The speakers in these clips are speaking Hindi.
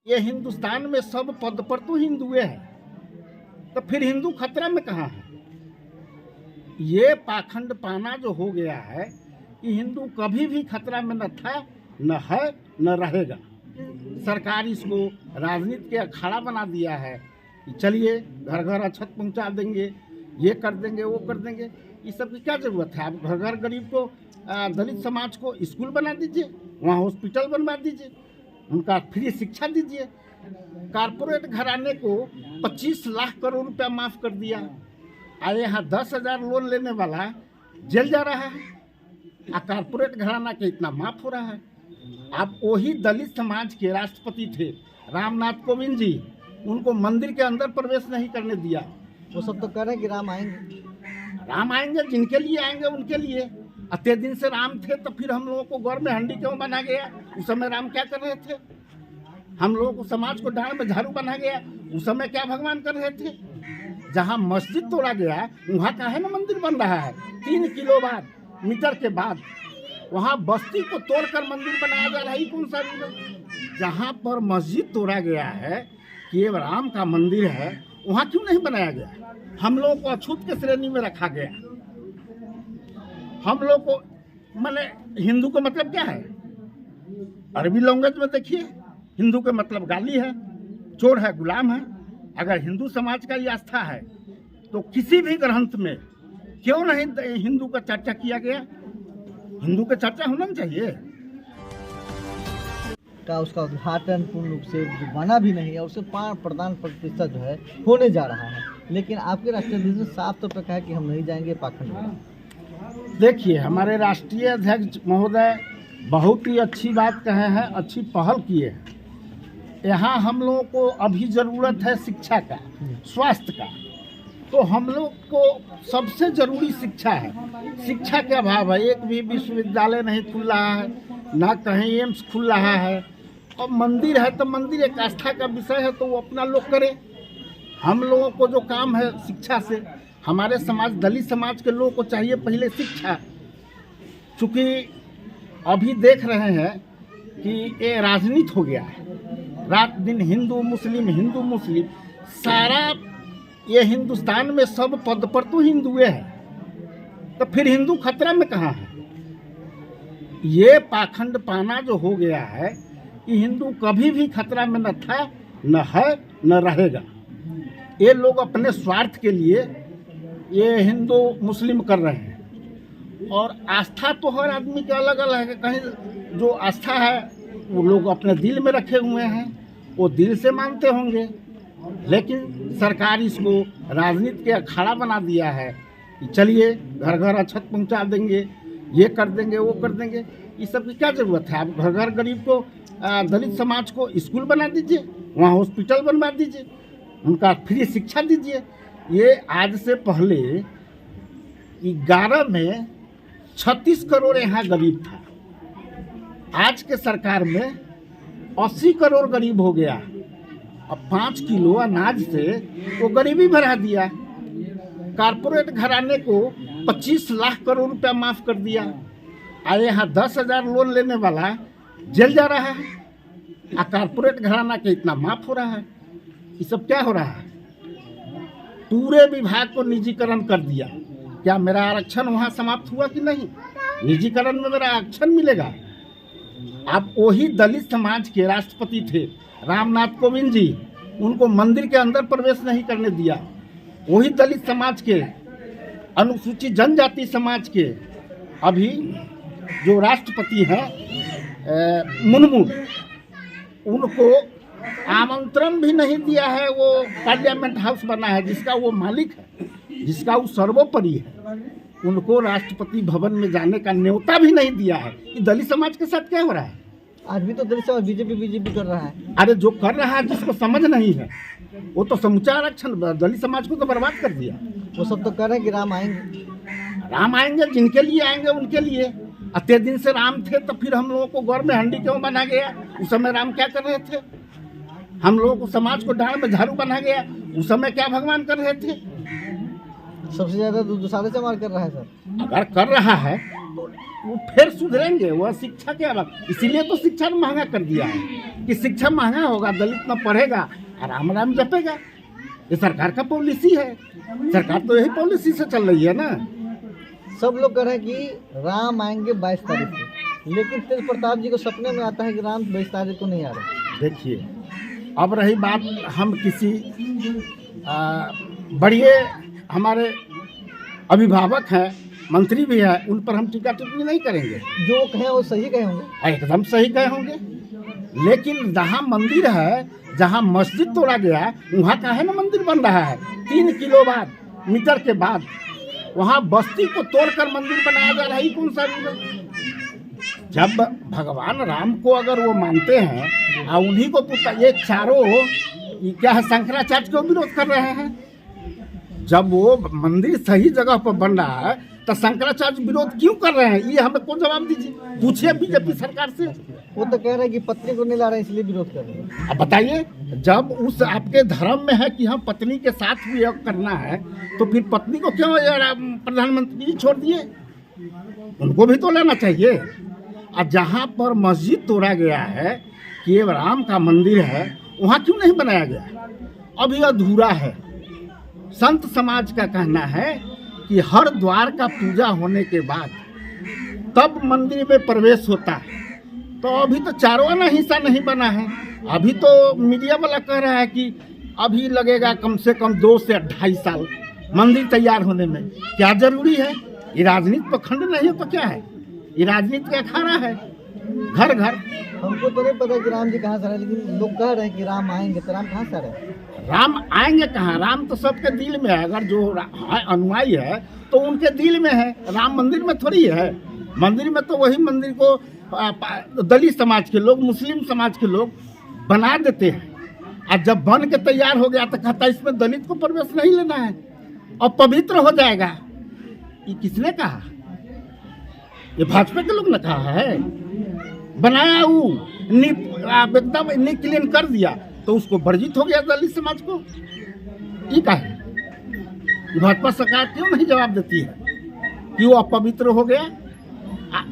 ये हिंदुस्तान में सब पद पर तो हिंदुए हैं, तो फिर हिंदू खतरा में कहाँ है? ये पाखंड पाना जो हो गया है कि हिंदू कभी भी खतरा में न था, न है, न रहेगा। सरकार इसको राजनीति के अखाड़ा बना दिया है कि चलिए घर घर अछत पहुंचा देंगे, ये कर देंगे, वो कर देंगे। इस सब की क्या जरूरत है? आप घर घर गरीब को, दलित समाज को स्कूल बना दीजिए, वहाँ हॉस्पिटल बनवा दीजिए, उनका फ्री शिक्षा दीजिए। कारपोरेट घराने को 25 लाख करोड़ रुपया माफ कर दिया। आए यहाँ 10,000 लोन लेने वाला जेल जा रहा है, कारपोरेट घराना के इतना माफ हो रहा है। आप वही दलित समाज के राष्ट्रपति थे रामनाथ कोविंद जी, उनको मंदिर के अंदर प्रवेश नहीं करने दिया। वो सब तो कह रहे हैं कि राम आएंगे। राम आएंगे, जिनके लिए आएंगे उनके लिए। अत्य दिन से राम थे, तो फिर हम लोगों को गौर में हंडी क्यों बना गया? उस समय राम क्या कर रहे थे? हम लोगों को समाज को डांड में झाड़ू बना गया, उस समय क्या भगवान कर रहे थे? जहाँ मस्जिद तोड़ा गया वहाँ का है ना मंदिर बन रहा है। 3 किलोमीटर के बाद वहाँ बस्ती को तोड़कर मंदिर बनाया जा रहा है। कौन सा रीजन? जहाँ पर मस्जिद तोड़ा गया है कि ये राम का मंदिर है, वहाँ क्यों नहीं बनाया गया? हम लोगों को अछूत के श्रेणी में रखा गया। हम लोग को माने हिंदू का मतलब क्या है? अरबी लैंग्वेज में देखिए, हिंदू का मतलब गाली है, चोर है, गुलाम है। अगर हिंदू समाज का ये आस्था है तो किसी भी ग्रंथ में क्यों नहीं हिंदू का चर्चा किया गया? हिंदू का चर्चा होना चाहिए। का उसका उद्घाटन पूर्ण रूप से जो बना भी नहीं है, उससे 5% जो है होने जा रहा है, लेकिन आपके राष्ट्रीय अध्यक्ष ने साफ तौर पर कहा कि हम नहीं जाएंगे पाखंड में। देखिए, हमारे राष्ट्रीय अध्यक्ष महोदय बहुत ही अच्छी बात कहे हैं, अच्छी पहल किए हैं। यहाँ हम लोगों को अभी ज़रूरत है शिक्षा का, स्वास्थ्य का, तो हम लोग को सबसे ज़रूरी शिक्षा है। शिक्षा के अभाव है, एक भी विश्वविद्यालय नहीं खुल रहा है, ना कहीं एम्स खुल रहा है। और मंदिर है तो मंदिर एक आस्था का विषय है, तो वो अपना लोग करे। हम लोगों को जो काम है शिक्षा से, हमारे समाज दलित समाज के लोगों को चाहिए पहले शिक्षा। चूँकि अभी देख रहे हैं कि ये राजनीति हो गया है, रात दिन हिंदू मुस्लिम सारा, ये हिंदुस्तान में सब पद पर तो हिंदुए हैं, तो फिर हिंदू खतरा में कहाँ है? ये पाखंड पाना जो हो गया है कि हिंदू कभी भी खतरा में न था, न है, न रहेगा। ये लोग अपने स्वार्थ के लिए ये हिंदू मुस्लिम कर रहे हैं। और आस्था तो हर आदमी का अलग अलग है। कहीं जो आस्था है वो लोग अपने दिल में रखे हुए हैं, वो दिल से मानते होंगे, लेकिन सरकार इसको राजनीति के अखाड़ा बना दिया है कि चलिए घर घर अछत पहुंचा देंगे, ये कर देंगे, वो कर देंगे। इस सब की क्या जरूरत है? आप घर घर गरीब को, दलित समाज को स्कूल बना दीजिए, वहाँ हॉस्पिटल बनवा दीजिए, उनका फ्री शिक्षा दीजिए। ये आज से पहले 11 में 36 करोड़ यहाँ गरीब था, आज के सरकार में 80 करोड़ गरीब हो गया। अब 5 किलो अनाज से वो गरीबी बढ़ा दिया। कारपोरेट घराने को 25 लाख करोड़ रुपया माफ कर दिया। आए यहाँ 10,000 लोन लेने वाला जेल जा रहा है, कारपोरेट घराना के इतना माफ हो रहा है। ये सब क्या हो रहा है? पूरे विभाग को निजीकरण कर दिया। क्या मेरा आरक्षण वहाँ समाप्त हुआ कि नहीं? निजीकरण में मेरा आरक्षण मिलेगा। आप वही दलित समाज के राष्ट्रपति थे रामनाथ कोविंद जी, उनको मंदिर के अंदर प्रवेश नहीं करने दिया। वही दलित समाज के, अनुसूचित जनजाति समाज के अभी जो राष्ट्रपति हैं मुर्मू, उनको आमंत्रण भी नहीं दिया है। वो पार्लियामेंट हाउस बना है जिसका वो मालिक है, जिसका वो सर्वोपरि है, उनको राष्ट्रपति भवन में जाने का न्योता भी नहीं दिया है। ये दलित समाज के साथ क्या हो रहा है? आज भी तो दलित समाज बीजेपी कर रहा है। अरे जो कर रहा है, जिसको समझ नहीं है, वो तो समूचा आरक्षण दलित समाज को तो बर्बाद कर दिया। वो सब तो कह रहे हैं कि राम आएंगे। राम आएंगे, जिनके लिए आएंगे उनके लिए। अत्य दिन से राम थे, तो फिर हम लोगों को गौर में हंडी क्यों बना गया? उस समय राम क्या कर रहे थे? हम लोगों को समाज को डांड में झाड़ू बना गया, उस समय क्या भगवान कर रहे थे? सबसे ज्यादा दुसारे से मार कर रहा है सर। अगर कर रहा है वो फिर सुधरेंगे। वह शिक्षा क्या बात, इसीलिए तो शिक्षा ने महंगा कर दिया है कि शिक्षा महंगा होगा, दलित न पढ़ेगा, राम राम जपेगा। ये सरकार का पॉलिसी है, सरकार तो यही पॉलिसी से चल रही है ना। सब लोग कह रहे हैं कि राम आएंगे 22 तारीख को, लेकिन तेज प्रताप जी को सपने में आता है कि राम 22 तारीख को नहीं आ रहे। देखिए, अब रही बात, हम किसी बड़े हमारे अभिभावक हैं, मंत्री भी है, उन पर हम टीका टिप्पणी नहीं करेंगे। जो कहें वो सही कहे होंगे, एकदम सही कहे होंगे। लेकिन जहाँ मंदिर है, जहाँ मस्जिद तोड़ा गया, वहाँ का है ना मंदिर बन रहा है 3 किलोमीटर के बाद। वहाँ बस्ती को तोड़कर मंदिर बनाया जा रहा है। कौन सा जब भगवान राम को अगर वो मानते हैं और उन्हीं को ये चारों ये क्या है, शंकराचार्य क्यों विरोध कर रहे हैं? जब वो मंदिर सही जगह पर बन रहा है तो शंकराचार्य विरोध क्यों कर रहे हैं? ये हमें कौन जवाब दीजिए, पूछिए बीजेपी सरकार से। वो तो कह रहे हैं कि पत्नी को नहीं ला रहे हैं इसलिए विरोध कर रहे हैं। अब बताइए, जब उस आपके धर्म में है कि हम पत्नी के साथ भी योग करना है, तो फिर पत्नी को क्यों प्रधानमंत्री जी छोड़ दिए? उनको भी तो लेना चाहिए। और जहाँ पर मस्जिद तोड़ा गया है कि ये राम का मंदिर है, वहाँ क्यों नहीं बनाया गया? अभी अधूरा है। संत समाज का कहना है कि हर द्वार का पूजा होने के बाद तब मंदिर में प्रवेश होता है। तो अभी तो चारों आना हिस्सा नहीं बना है। अभी तो मीडिया वाला कह रहा है कि अभी लगेगा कम से कम 2 से 2.5 साल मंदिर तैयार होने में। क्या जरूरी है? ये राजनीति पखंड नहीं है तो क्या है? ये राजनीति का अखाड़ा है, घर घर। हमको तो नहीं पता कि राम जी कहाँ से आ रहे हैं, लेकिन लोग कह रहे हैं कि राम आएंगे, तो राम कहाँ से आ रहे हैं? राम आएंगे कहाँ? राम तो सबके दिल में है। अगर जो अनुयायी है तो उनके दिल में है, राम मंदिर में थोड़ी है। मंदिर में तो वही मंदिर को दलित समाज के लोग, मुस्लिम समाज के लोग बना देते हैं। और जब बन के तैयार हो गया तो कहता है इसमें दलित को प्रवेश नहीं लेना है और पवित्र हो जाएगा। ये किसने कहा? ये भाजपा के लोग ने कहा है। बनाया वो एकदम क्लीन कर दिया तो उसको वर्जित हो गया दलित समाज को। ये का है? भाजपा सरकार क्यों नहीं जवाब देती है कि वो अपवित्र हो गया?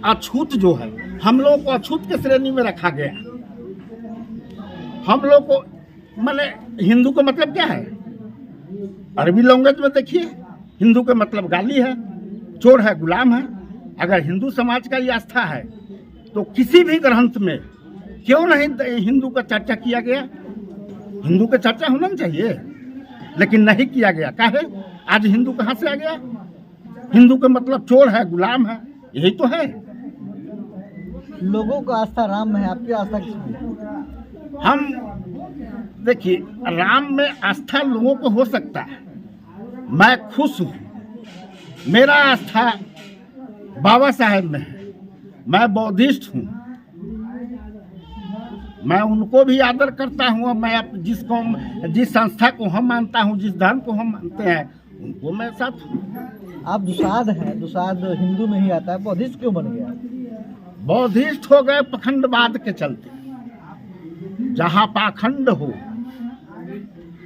अछूत जो है, हम लोगों को अछूत के श्रेणी में रखा गया। हम लोग को माने हिंदू का मतलब क्या है? अरबी लैंग्वेज में देखिए, हिंदू का मतलब गाली है, चोर है, गुलाम है। अगर हिंदू समाज का ये आस्था है तो किसी भी ग्रंथ में क्यों नहीं हिंदू का चर्चा किया गया? हिंदू का चर्चा होना चाहिए, लेकिन नहीं किया गया। काहे? आज हिंदू कहाँ से आ गया? हिंदू का मतलब चोर है, गुलाम है, यही तो है। लोगों का आस्था राम में है, आपकी आस्था किसमें? हम देखिए, राम में आस्था लोगों को हो सकता है। मैं खुश हूँ, मेरा आस्था बाबा साहेब में है। मैं बौद्धिस्ट हूँ, मैं उनको भी आदर करता हूँ। मैं जिस संस्था को हम मानता हूँ, जिस धर्म को हम मानते हैं, उनको मैं साथ हूँ। आप दुसाध हैं, दुसाध हिंदू में ही आता है, बौद्धिस्ट क्यों बन गया? बौद्धिस्ट हो गए पखंडवाद के चलते। जहाँ पाखंड हो,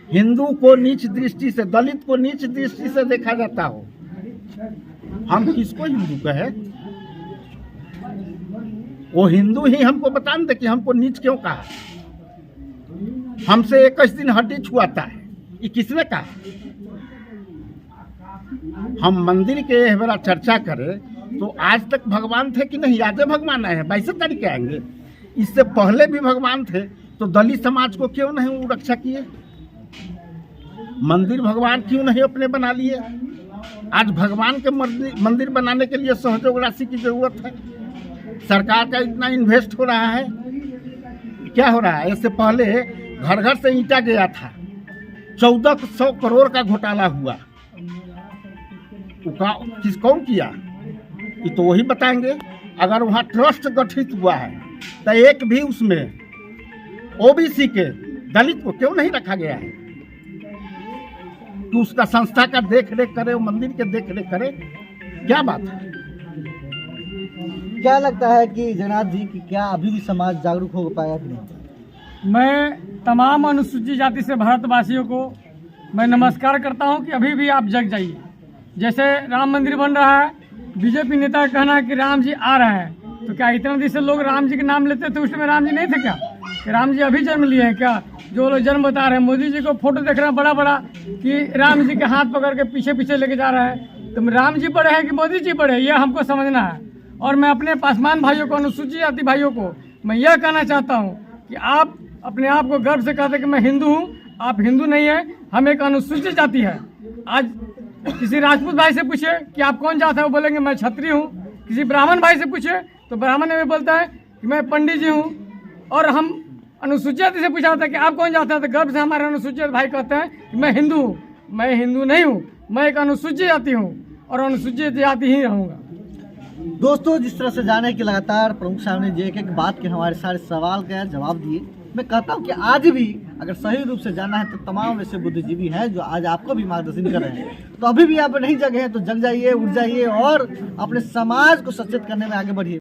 हिंदू को नीच दृष्टि से, दलित को नीच दृष्टि से देखा जाता हो, हम किसको हिंदू कहे? वो हिंदू ही हमको बता दे कि हमको नीच क्यों कहा। हमसे 21 दिन हड्डी छुआता है, ये किसने कहा? हम मंदिर के बेरा चर्चा करें तो आज तक भगवान थे कि नहीं? आज भगवान आए हैं, 22 तारीख के आएंगे। इससे पहले भी भगवान थे, तो दलित समाज को क्यों नहीं वो रक्षा किए? मंदिर भगवान क्यों नहीं अपने बना लिए? आज भगवान के मंदिर बनाने के लिए सहयोग राशि की जरूरत है। सरकार का इतना इन्वेस्ट हो रहा है, क्या हो रहा है? इससे पहले घर घर से ईंटा गया था, 1400 करोड़ का घोटाला हुआ। कौन किया? ये तो वही बताएंगे। अगर वहाँ ट्रस्ट गठित हुआ है तो एक भी उसमें ओबीसी के दलित को क्यों नहीं रखा गया है कि उसका संस्था का देख रेख करे, वो मंदिर के देख रेख करे? क्या बात है? क्या लगता है कि जगन्नाथ जी की क्या अभी भी समाज जागरूक हो पाया कि नहीं? मैं तमाम अनुसूचित जाति से भारतवासियों को मैं नमस्कार करता हूं कि अभी भी आप जग जाइए। जैसे राम मंदिर बन रहा है, बीजेपी नेता का कहना है कि राम जी आ रहे हैं, तो क्या इतना दिन से लोग राम जी के नाम लेते थे, उस समय राम जी नहीं थे क्या? कि राम जी अभी जन्म लिए हैं क्या? जो लोग जन्म बता रहे हैं, मोदी जी को फोटो देख रहे हैं बड़ा बड़ा कि राम जी के हाथ पकड़ के पीछे पीछे लेके जा रहा है, तो राम जी बड़े हैं कि मोदी जी बड़े हैं, ये हमको समझना है। और मैं अपने पासवान भाइयों को, अनुसूचित जाति भाइयों को मैं यह कहना चाहता हूँ कि आप अपने आप को गर्व से कहते कि मैं हिंदू हूँ, आप हिंदू नहीं है, हम एक अनुसूचित जाति है। आज किसी राजपूत भाई से पूछे कि आप कौन जात है, वो बोलेंगे मैं क्षत्रिय हूँ। किसी ब्राह्मण भाई से पूछे तो ब्राह्मण में बोलता है कि मैं पंडित जी हूँ। और हम अनुसूचित जाति से पूछा होता है कि आप कौन जाते हैं, तो गर्व से हमारे अनुसूचित भाई कहते हैं कि मैं हिंदू हूँ। मैं हिंदू नहीं हूँ, मैं एक अनुसूचित जाति हूँ और अनुसूचित जाति ही रहूँगा। दोस्तों, जिस तरह से जाने की लगातार प्रमुख साहब ने जो एक एक बात के हमारे सारे सवाल का जवाब दिए, मैं कहता हूं कि आज भी अगर सही रूप से जाना है तो तमाम ऐसे बुद्धिजीवी हैं जो आज आपको भी मार्गदर्शन कर रहे हैं। तो अभी भी आप नहीं जगे हैं तो जग जाइए, उठ जाइए और अपने समाज को सचेत करने में आगे बढ़िए।